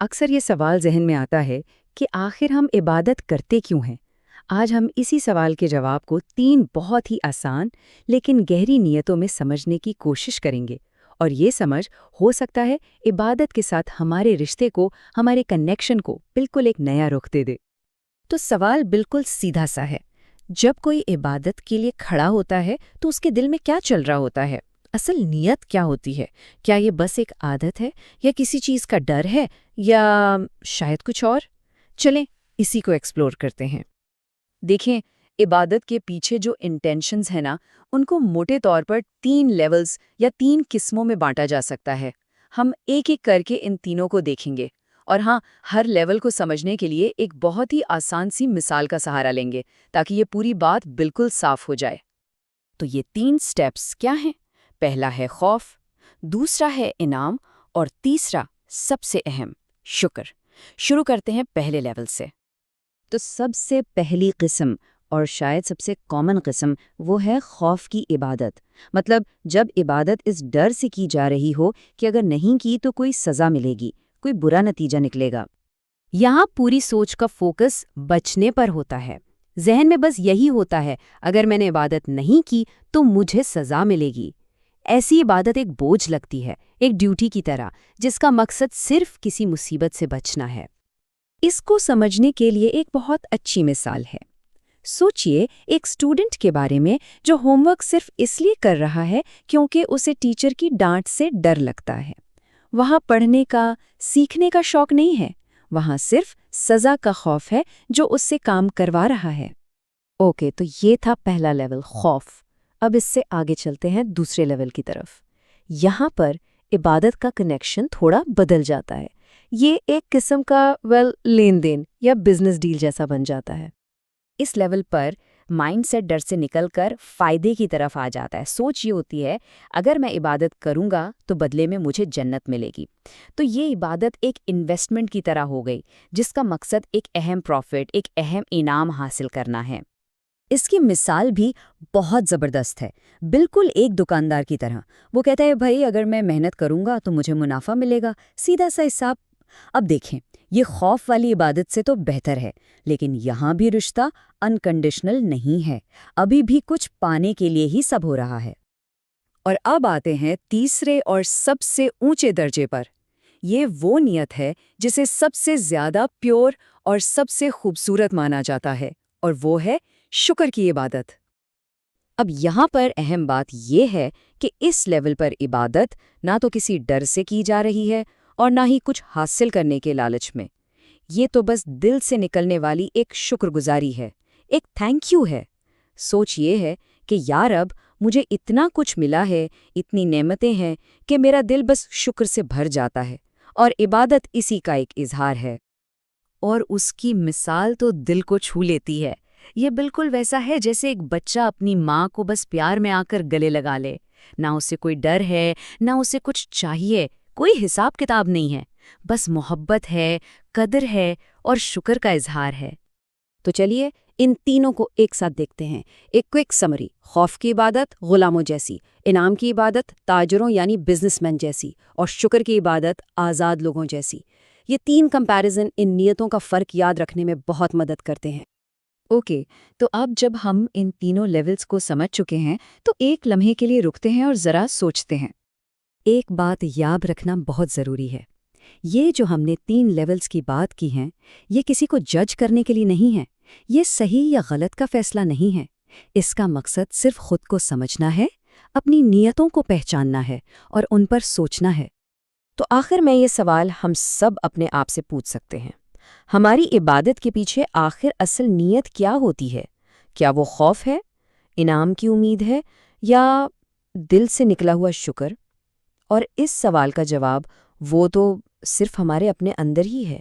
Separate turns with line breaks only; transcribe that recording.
اکثر یہ سوال ذہن میں آتا ہے کہ آخر ہم عبادت کرتے کیوں ہیں؟ آج ہم اسی سوال کے جواب کو 3 بہت ہی آسان لیکن گہری نیتوں میں سمجھنے کی کوشش کریں گے، اور یہ سمجھ ہو سکتا ہے عبادت کے ساتھ ہمارے رشتے کو، ہمارے کنیکشن کو بالکل ایک نیا رخ دے دے۔
تو سوال بالکل سیدھا سا ہے۔ جب کوئی عبادت کے لیے کھڑا ہوتا ہے تو اس کے دل میں کیا چل رہا ہوتا ہے؟ اصل نیت کیا ہوتی ہے؟ کیا یہ بس ایک عادت ہے، یا کسی چیز کا ڈر ہے، یا شاید کچھ اور؟ چلیں اسی کو ایکسپلور کرتے ہیں۔
دیکھیں، عبادت کے پیچھے جو انٹینشنز ہیں نا، ان کو موٹے طور پر 3 لیولز یا 3 قسموں میں بانٹا جا سکتا ہے۔ ہم ایک ایک کر کے ان تینوں کو دیکھیں گے، اور ہاں، ہر لیول کو سمجھنے کے لیے ایک بہت ہی آسان سی مثال کا سہارا لیں گے تاکہ یہ پوری بات بالکل صاف ہو جائے۔
تو یہ 3 سٹیپس کیا ہیں؟ پہلا ہے خوف، دوسرا ہے انعام، اور تیسرا سب سے اہم شکر۔ شروع کرتے ہیں پہلے لیول سے۔
تو سب سے پہلی قسم، اور شاید سب سے کامن قسم، وہ ہے خوف کی عبادت۔ مطلب جب عبادت اس ڈر سے کی جا رہی ہو کہ اگر نہیں کی تو کوئی سزا ملے گی، کوئی برا نتیجہ نکلے گا۔
یہاں پوری سوچ کا فوکس بچنے پر ہوتا ہے۔ ذہن میں بس یہی ہوتا ہے، اگر میں نے عبادت نہیں کی تو مجھے سزا ملے گی۔ ایسی عبادت ایک بوجھ لگتی ہے، ایک ڈیوٹی کی طرح، جس کا مقصد صرف کسی مصیبت سے بچنا ہے۔
اس کو سمجھنے کے لیے ایک بہت اچھی مثال ہے۔ سوچئے ایک اسٹوڈنٹ کے بارے میں جو ہوم ورک صرف اس لیے کر رہا ہے کیونکہ اسے ٹیچر کی ڈانٹ سے ڈر لگتا ہے۔ وہاں پڑھنے کا، سیکھنے کا شوق نہیں ہے، وہاں صرف سزا کا خوف ہے جو اس سے کام کروا رہا ہے۔
اوکے، تو یہ تھا پہلا لیول، خوف۔ اب اس سے آگے چلتے ہیں دوسرے لیول کی طرف۔ یہاں پر عبادت کا کنیکشن تھوڑا بدل جاتا ہے۔ یہ ایک قسم کا لین دین یا بزنس ڈیل جیسا بن جاتا ہے۔ اس لیول پر مائنڈ سیٹ ڈر سے نکل کر فائدے کی طرف آ جاتا ہے۔ سوچ یہ ہوتی ہے، اگر میں عبادت کروں گا تو بدلے میں مجھے جنت ملے گی۔ تو یہ عبادت ایک انویسٹمنٹ کی طرح ہو گئی، جس کا مقصد ایک اہم پروفٹ، ایک اہم انعام حاصل کرنا ہے۔
اس کی مثال بھی بہت زبردست ہے، بالکل ایک دکاندار کی طرح۔ وہ کہتا ہے بھائی اگر میں محنت کروں گا تو مجھے منافع ملے گا، سیدھا سا حساب۔ اب دیکھیں، یہ خوف والی عبادت سے تو بہتر ہے، لیکن یہاں بھی رشتہ انکنڈیشنل نہیں ہے، ابھی بھی کچھ پانے کے لیے ہی سب ہو رہا ہے۔ اور اب آتے ہیں تیسرے اور سب سے اونچے درجے پر۔ یہ وہ نیت ہے جسے سب سے زیادہ پیور اور سب سے خوبصورت مانا جاتا ہے، اور وہ ہے شکر کی عبادت۔ اب یہاں پر اہم بات یہ ہے کہ اس لیول پر عبادت نہ تو کسی ڈر سے کی جا رہی ہے اور نہ ہی کچھ حاصل کرنے کے لالچ میں۔ یہ تو بس دل سے نکلنے والی ایک شکر گزاری ہے، ایک تھینک یو ہے۔ سوچ یہ ہے کہ یا رب، مجھے اتنا کچھ ملا ہے، اتنی نعمتیں ہیں کہ میرا دل بس شکر سے بھر جاتا ہے، اور عبادت اسی کا ایک اظہار ہے۔ اور اس کی مثال تو دل کو چھو لیتی ہے۔ یہ بالکل ویسا ہے جیسے ایک بچہ اپنی ماں کو بس پیار میں آ کر گلے لگا لے۔ نہ اسے کوئی ڈر ہے، نہ اسے کچھ چاہیے، کوئی حساب کتاب نہیں ہے، بس محبت ہے، قدر ہے، اور شکر کا اظہار ہے۔ تو چلیے ان تینوں کو ایک ساتھ دیکھتے ہیں۔ ایک کوئک سمری: خوف کی عبادت غلاموں جیسی، انعام کی عبادت تاجروں یعنی بزنس مین جیسی، اور شکر کی عبادت آزاد لوگوں جیسی۔ یہ 3 کمپیریزن ان نیتوں کا فرق یاد رکھنے میں بہت مدد کرتے ہیں۔ اوکے، تو اب جب ہم ان تینوں لیولز کو سمجھ چکے ہیں تو ایک لمحے کے لیے رکتے ہیں اور ذرا سوچتے ہیں۔ ایک بات یاد رکھنا بہت ضروری ہے، یہ جو ہم نے 3 لیولز کی بات کی ہیں، یہ کسی کو جج کرنے کے لیے نہیں ہے، یہ صحیح یا غلط کا فیصلہ نہیں ہے۔ اس کا مقصد صرف خود کو سمجھنا ہے، اپنی نیتوں کو پہچاننا ہے، اور ان پر سوچنا ہے۔ تو آخر میں یہ سوال ہم سب اپنے آپ سے پوچھ سکتے ہیں، ہماری عبادت کے پیچھے آخر اصل نیت کیا ہوتی ہے؟ کیا وہ خوف ہے، انعام کی امید ہے، یا دل سے نکلا ہوا شکر؟ اور اس سوال کا جواب وہ تو صرف ہمارے اپنے اندر ہی ہے۔